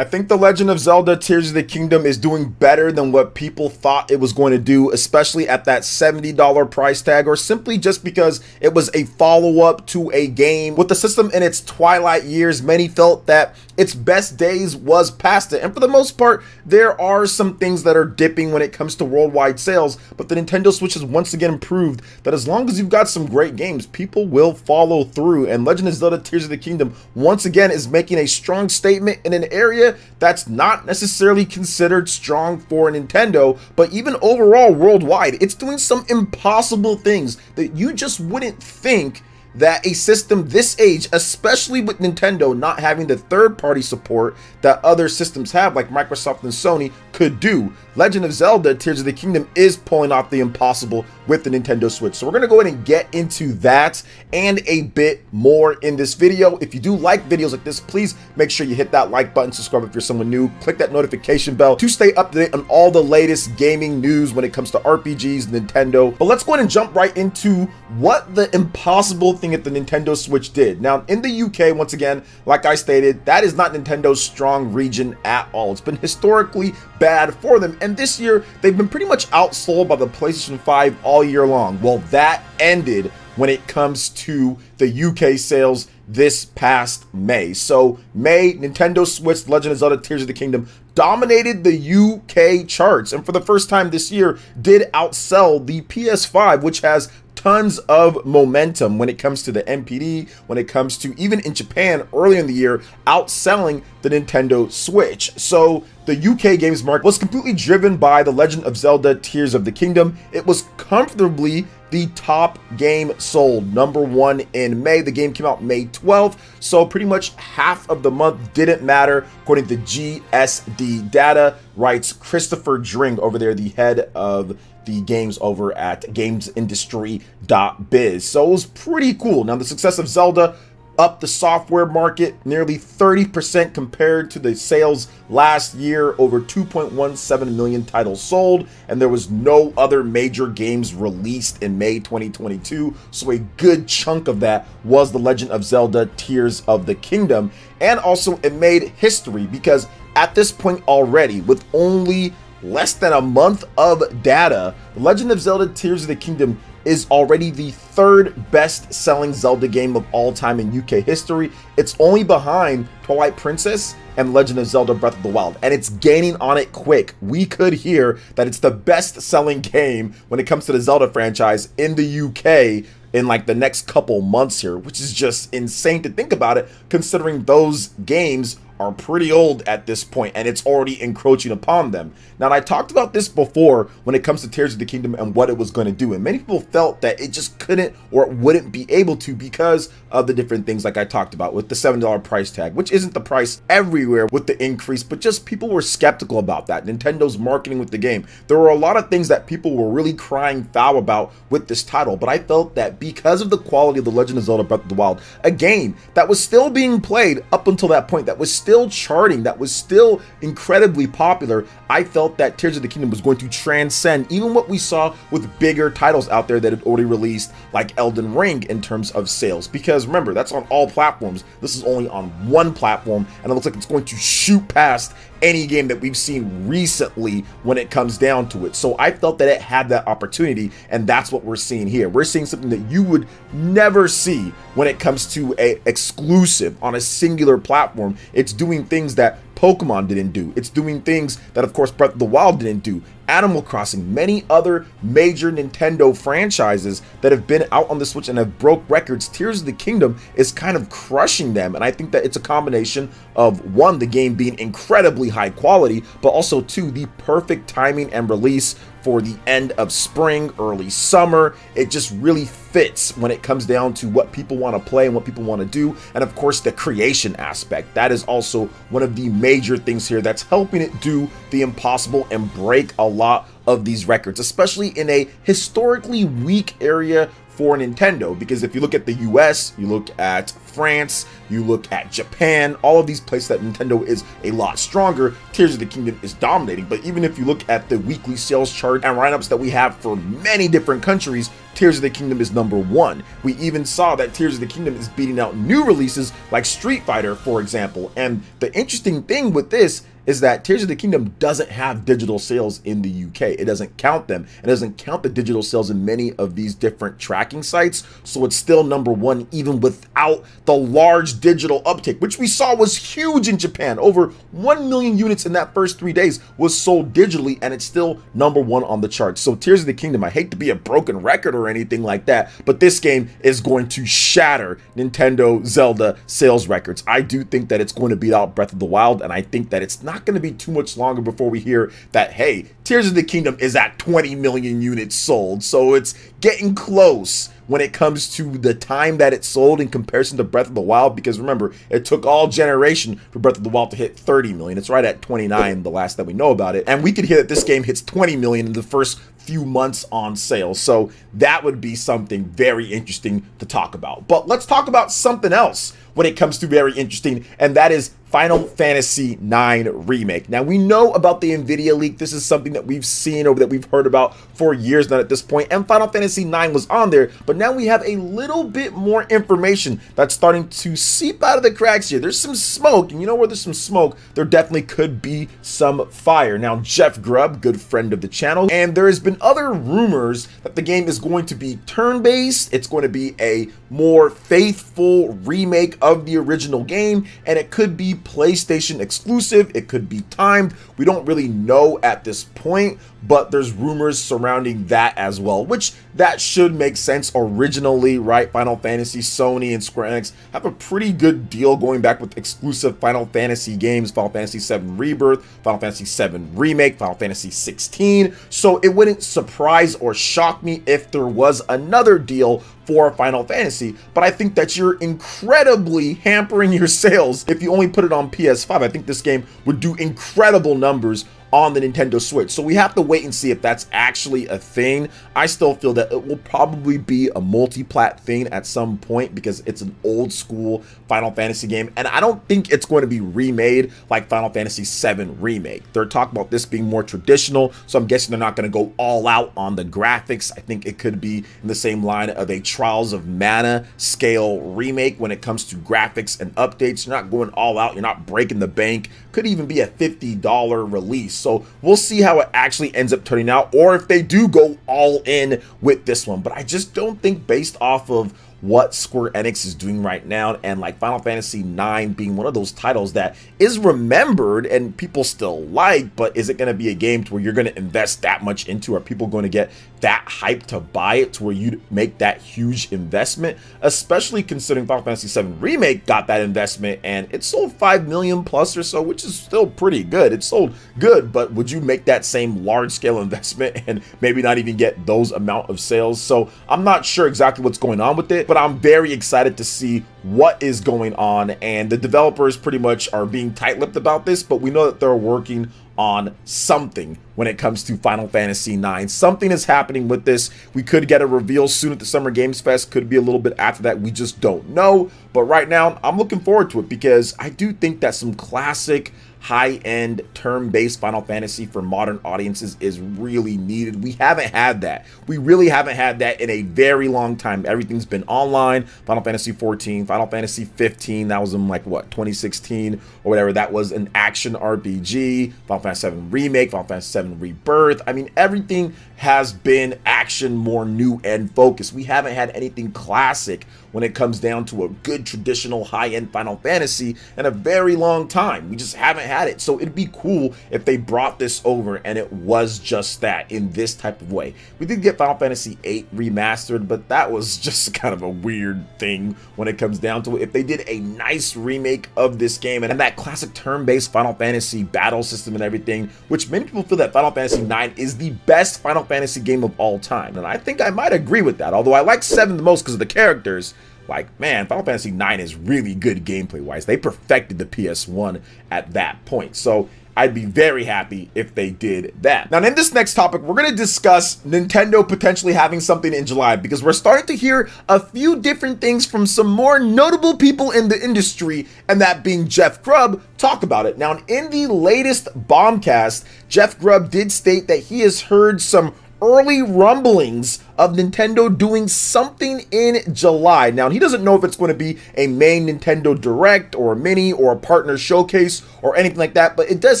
I think The Legend of Zelda Tears of the Kingdom is doing better than what people thought it was going to do, especially at that $70 price tag, or simply just because it was a follow-up to a game. With the system in its twilight years, many felt that its best days was past it, and for the most part, there are some things that are dipping when it comes to worldwide sales, but the Nintendo Switch has once again proved that as long as you've got some great games, people will follow through, and Legend of Zelda Tears of the Kingdom once again is making a strong statement in an area that's not necessarily considered strong for Nintendo, but even overall worldwide, it's doing some impossible things that you just wouldn't think that a system this age, especially with Nintendo not having the third-party support that other systems have like Microsoft and Sony, could do. Legend of Zelda Tears of the Kingdom is pulling off the impossible with the Nintendo Switch. So we're going to go ahead and get into that and a bit more in this video. If you do like videos like this, please make sure you hit that like button, subscribe if you're someone new, click that notification bell to stay up to date on all the latest gaming news when it comes to RPGs, Nintendo. But let's go ahead and jump right into what the impossible thing at the Nintendo Switch did. Now, in the UK, once again, like I stated, that is not Nintendo's strong region at all. It's been historically bad for them, and this year they've been pretty much outsold by the PlayStation 5 all year long. Well, that ended when it comes to the UK sales this past May. So May, Nintendo Switch Legend of Zelda Tears of the Kingdom dominated the UK charts, and for the first time this year did outsell the PS5, which has tons of momentum when it comes to the NPD, when it comes to even in Japan early in the year, outselling the Nintendo Switch. So the UK games market was completely driven by The Legend of Zelda Tears of the Kingdom. It was comfortably the top game sold, #1 in May. The game came out May 12th, so pretty much half of the month didn't matter, according to GSD data, writes Christopher Dring over there, the head of the games over at Gamesindustry.biz. So it was pretty cool. Now, the success of Zelda upped the software market nearly 30% compared to the sales last year, over 2.17 million titles sold, and there was no other major games released in May 2022, so a good chunk of that was The Legend of Zelda Tears of the Kingdom. And also it made history because at this point already, with only less than a month of data, The Legend of Zelda Tears of the Kingdom is already the third best-selling Zelda game of all time in UK history. It's only behind Twilight Princess and Legend of Zelda Breath of the Wild, and it's gaining on it quick. We could hear that it's the best-selling game when it comes to the Zelda franchise in the UK in like the next couple months here, which is just insane to think about it, considering those games are pretty old at this point and it's already encroaching upon them. Now, I talked about this before when it comes to Tears of the Kingdom and what it was going to do, and many people felt that it just couldn't or it wouldn't be able to because of the different things like I talked about with the $7 price tag, which isn't the price everywhere with the increase, but just people were skeptical about that. Nintendo's marketing with the game, there were a lot of things that people were really crying foul about with this title, but I felt that because of the quality of The Legend of Zelda Breath of the Wild, a game that was still being played up until that point, that was still charting, that was still incredibly popular, I felt that Tears of the Kingdom was going to transcend even what we saw with bigger titles out there that had already released, like Elden Ring, in terms of sales. Because remember, that's on all platforms. This is only on one platform, and it looks like it's going to shoot past any game that we've seen recently when it comes down to it. So I felt that it had that opportunity, and that's what we're seeing here. We're seeing something that you would never see when it comes to a exclusive on a singular platform. It's doing things that Pokemon didn't do. It's doing things that, of course, Breath of the Wild didn't do. Animal Crossing, many other major Nintendo franchises that have been out on the Switch and have broke records. Tears of the Kingdom is kind of crushing them, and I think that it's a combination of, one, the game being incredibly high quality, but also, two, the perfect timing and release for the end of spring, early summer. It just really fits when it comes down to what people want to play and what people want to do, and of course the creation aspect. That is also one of the major things here that's helping it do the impossible and break a lot of these records, especially in a historically weak area for Nintendo, because if you look at the US, you look at France, you look at Japan, all of these places that Nintendo is a lot stronger, Tears of the Kingdom is dominating. But even if you look at the weekly sales chart and lineups that we have for many different countries, Tears of the Kingdom is #1. We even saw that Tears of the Kingdom is beating out new releases like Street Fighter, for example. And the interesting thing with this is that Tears of the Kingdom doesn't have digital sales in the UK. It doesn't count them. It doesn't count the digital sales in many of these different tracking sites. So it's still #1 even without the large digital uptake, which we saw was huge in Japan. Over 1 million units in that first 3 days was sold digitally, and it's still #1 on the charts. So Tears of the Kingdom, I hate to be a broken record or anything like that, but this game is going to shatter Nintendo Zelda sales records. I do think that it's going to beat out Breath of the Wild, and I think that it's not going to be too much longer before we hear that, hey, Tears of the Kingdom is at 20 million units sold. So it's getting close when it comes to the time that it sold in comparison to Breath of the Wild, because remember, it took all generation for Breath of the Wild to hit 30 million. It's right at 29, the last that we know about it. And we could hear that this game hits 20 million in the first few months on sale. So that would be something very interesting to talk about. But let's talk about something else when it comes to very interesting, and that is Final Fantasy IX Remake. Now, we know about the Nvidia leak. This is something that we've seen or that we've heard about for years now at this point, and Final Fantasy IX was on there, but now we have a little bit more information that's starting to seep out of the cracks here. There's some smoke, and you know where there's some smoke, there definitely could be some fire. Now, Jeff Grubb, good friend of the channel, and there has been other rumors that the game is going to be turn-based, it's going to be a more faithful remake of the original game, and it could be PlayStation exclusive, it could be timed. We don't really know at this point, but there's rumors surrounding that as well, which that should make sense originally, right? Final Fantasy, Sony, and Square Enix have a pretty good deal going back with exclusive Final Fantasy games, Final Fantasy VII Rebirth, Final Fantasy VII Remake, Final Fantasy 16. So it wouldn't surprise or shock me if there was another deal for Final Fantasy, but I think that you're incredibly hampering your sales if you only put it on PS5. I think this game would do incredible numbers on the Nintendo Switch. So we have to wait and see if that's actually a thing. I still feel that it will probably be a multi-plat thing at some point because it's an old school Final Fantasy game, and I don't think it's going to be remade like Final Fantasy VII Remake. They're talking about this being more traditional, so I'm guessing they're not going to go all out on the graphics. I think it could be in the same line of a Trials of Mana scale remake when it comes to graphics and updates. You're not going all out, you're not breaking the bank. Could even be a $50 release. So we'll see how it actually ends up turning out, or if they do go all in with this one. But I just don't think, based off of what Square Enix is doing right now, and like Final Fantasy IX being one of those titles that is remembered and people still like, but is it going to be a game to where you're going to invest that much into? Are people going to get that hype to buy it to where you make that huge investment? Especially considering Final Fantasy VII Remake got that investment and it sold 5 million plus or so, which is still pretty good. It sold good, but would you make that same large scale investment and maybe not even get those amount of sales? So I'm not sure exactly what's going on with it, but I'm very excited to see what is going on, and the developers pretty much are being tight-lipped about this, but we know that they're working on something when it comes to Final Fantasy IX. Something is happening with this. We could get a reveal soon at the Summer Games Fest, could be a little bit after that, we just don't know. But right now, I'm looking forward to it because I do think that some classic high-end turn-based Final Fantasy for modern audiences is really needed. We haven't had that. We really haven't had that in a very long time. Everything's been online. Final Fantasy 14, Final Fantasy 15, that was in like what, 2016 or whatever. That was an action RPG. Final Fantasy 7 Remake, Final Fantasy 7 Rebirth. I mean, everything has been action, more new and focused. We haven't had anything classic when it comes down to a good traditional high-end Final Fantasy in a very long time. We just haven't had it. So it'd be cool if they brought this over and it was just that in this type of way. We did get Final Fantasy VIII remastered, but that was just kind of a weird thing when it comes down to it. If they did a nice remake of this game and that classic turn-based Final Fantasy battle system and everything, which many people feel that Final Fantasy IX is the best Final Fantasy game of all time, and I think I might agree with that, although I like 7 the most because of the characters. Like, man, Final Fantasy IX is really good gameplay-wise. They perfected the PS1 at that point. So I'd be very happy if they did that. Now, in this next topic, we're going to discuss Nintendo potentially having something in July, because we're starting to hear a few different things from some more notable people in the industry, and that being Jeff Grubb, talk about it. Now, in the latest Bombcast, Jeff Grubb did state that he has heard some early rumblings of Nintendo doing something in July. Now, he doesn't know if it's going to be a main Nintendo Direct or a mini or a partner showcase or anything like that, but it does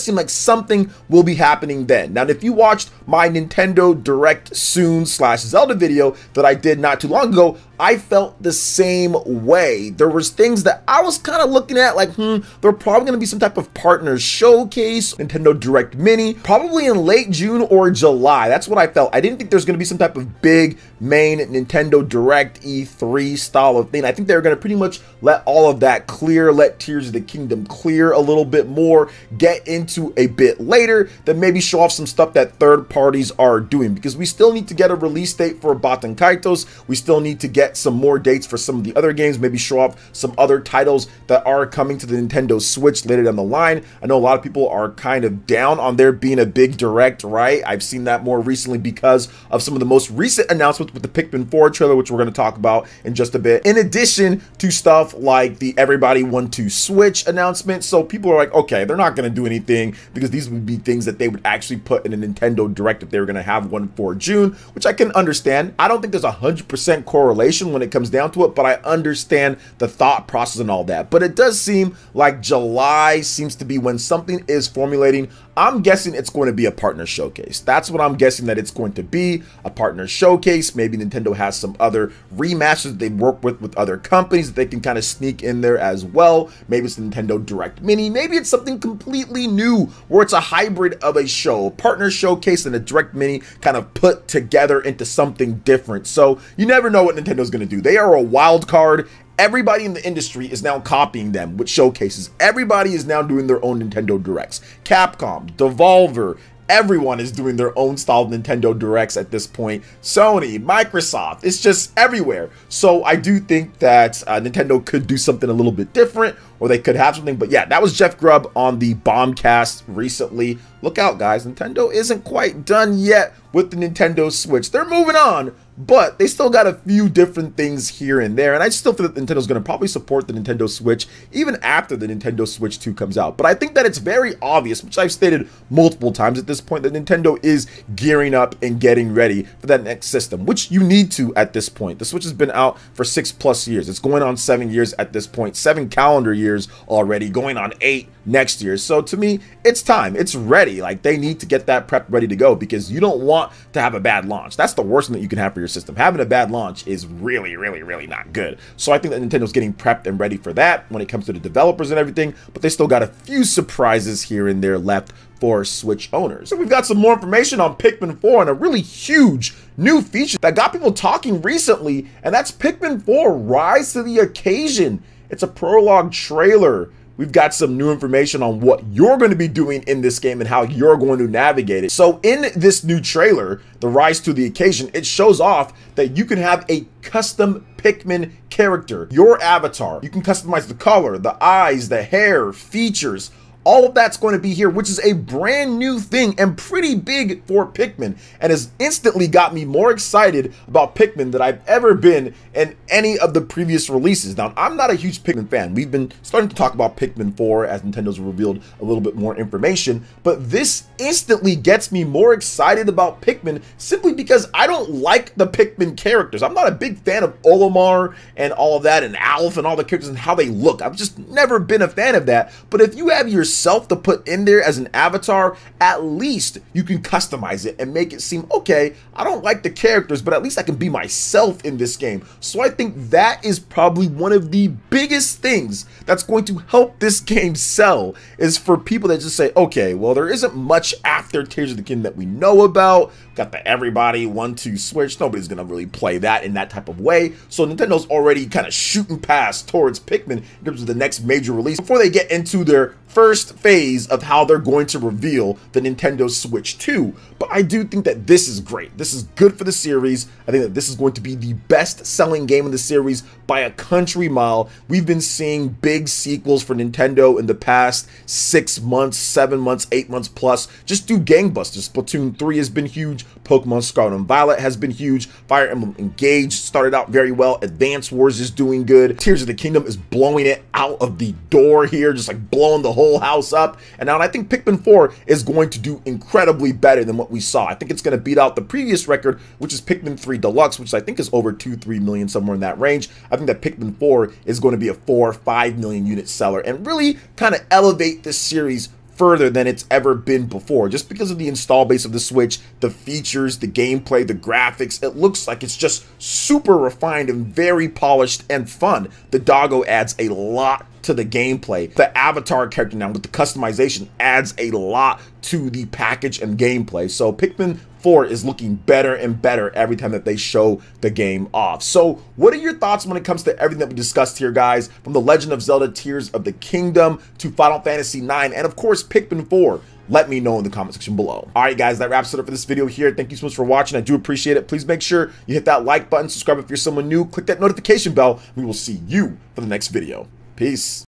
seem like something will be happening then. Now, if you watched my Nintendo Direct Soon / Zelda video that I did not too long ago, I felt the same way. There was things that I was kind of looking at like, they're probably going to be some type of partner showcase, Nintendo Direct Mini, probably in late June or July. That's what I felt. I didn't think there's going to be some type of big main Nintendo Direct E3 style of thing. I think they're going to pretty much let all of that clear, let Tears of the Kingdom clear a little bit more, get into a bit later, then maybe show off some stuff that third parties are doing, because we still need to get a release date for Baten Kaitos. We still need to get some more dates for some of the other games, maybe show off some other titles that are coming to the Nintendo Switch later down the line. I know a lot of people are kind of down on there being a big Direct, right? I've seen that more recently because of some of the most recent announcements with the Pikmin 4 trailer, which we're going to talk about in just a bit, in addition to stuff like the Everybody Want to Switch announcement. So people are like, okay, they're not going to do anything, because these would be things that they would actually put in a Nintendo Direct if they were going to have one for June, which I can understand. I don't think there's 100% correlation when it comes down to it, but I understand the thought process and all that. But it does seem like July seems to be when something is formulating. I'm guessing it's going to be a partner showcase. That's what I'm guessing that it's going to be, a partner showcase. Maybe Nintendo has some other remasters that they work with other companies that they can kind of sneak in there as well. Maybe it's the Nintendo Direct Mini. Maybe it's something completely new where it's a hybrid of a show, partner showcase and a Direct Mini kind of put together into something different. So you never know what Nintendo's going to do. They are a wild card. Everybody in the industry is now copying them with showcases. Everybody is now doing their own Nintendo Directs. Capcom, Devolver, everyone is doing their own style of Nintendo Directs at this point. Sony, Microsoft, it's just everywhere. So I do think that Nintendo could do something a little bit different, or they could have something. But yeah, that was Jeff Grubb on the Bombcast recently. Look out, guys. Nintendo isn't quite done yet with the Nintendo Switch. They're moving on, but they still got a few different things here and there. And I still feel that Nintendo's going to probably support the Nintendo Switch even after the Nintendo Switch 2 comes out. But I think that it's very obvious, which I've stated multiple times at this point, that Nintendo is gearing up and getting ready for that next system, which you need to at this point. The Switch has been out for 6+ years. It's going on 7 years at this point, 7 calendar years already, going on 8 next year. So to me, it's time. It's ready. Like, they need to get that prep ready to go, because you don't want to have a bad launch. That's the worst thing that you can have for your system. Having a bad launch is really, really, really not good. So I think that Nintendo's getting prepped and ready for that when it comes to the developers and everything, but they still got a few surprises here and there left for Switch owners. So we've got some more information on Pikmin 4 and a really huge new feature that got people talking recently, and that's Pikmin 4 Rise to the Occasion. It's a prologue trailer. We've got some new information on what you're going to be doing in this game and how you're going to navigate it. So in this new trailer, the Rise to the Occasion, it shows off that you can have a custom Pikmin character, your avatar. You can customize the color, the eyes, the hair, features. All of that's going to be here, which is a brand new thing and pretty big for Pikmin, and has instantly got me more excited about Pikmin than I've ever been in any of the previous releases. Now, I'm not a huge Pikmin fan. We've been starting to talk about Pikmin 4 as Nintendo's revealed a little bit more information, but this instantly gets me more excited about Pikmin simply because I don't like the Pikmin characters. I'm not a big fan of Olimar and all of that, and Alf and all the characters and how they look. I've just never been a fan of that. But if you have yourself to put in there as an avatar, at least you can customize it and make it seem, okay, I don't like the characters, but at least I can be myself in this game. So I think that is probably one of the biggest things that's going to help this game sell, is for people that just say, okay, well, there isn't much after Tears of the Kingdom that we know about. Got the Everybody Want to Switch. Nobody's gonna really play that in that type of way. So Nintendo's already kind of shooting past towards Pikmin in terms of the next major release before they get into their first phase of how they're going to reveal the Nintendo Switch 2. But I do think that this is great. This is good for the series. I think that this is going to be the best-selling game in the series by a country mile. We've been seeing big sequels for Nintendo in the past 6 months, 7 months, 8 months plus. Just do gangbusters. Splatoon 3 has been huge. Pokemon Scarlet and Violet has been huge. Fire Emblem Engage started out very well. Advance Wars is doing good. Tears of the Kingdom is blowing it out of the door here, just like blowing the whole house up. And now I think Pikmin 4 is going to do incredibly better than what we saw. I think it's going to beat out the previous record, which is Pikmin 3 Deluxe, which I think is over 2-3 million, somewhere in that range. I think that Pikmin 4 is going to be a 4 or 5 million unit seller and really kind of elevate this series further than it's ever been before, just because of the install base of the Switch, the features, the gameplay, the graphics. It looks like it's just super refined and very polished and fun. The doggo adds a lot to the gameplay. The avatar character now with the customization adds a lot to the package and gameplay. So Pikmin 4 is looking better and better every time that they show the game off. So what are your thoughts when it comes to everything that we discussed here, guys? From The Legend of Zelda Tears of the Kingdom to Final Fantasy IX and of course Pikmin 4. Let me know in the comment section below. All right, guys, that wraps it up for this video here. Thank you so much for watching. I do appreciate it. Please make sure you hit that like button, subscribe if you're someone new, click that notification bell. We will see you for the next video. Peace.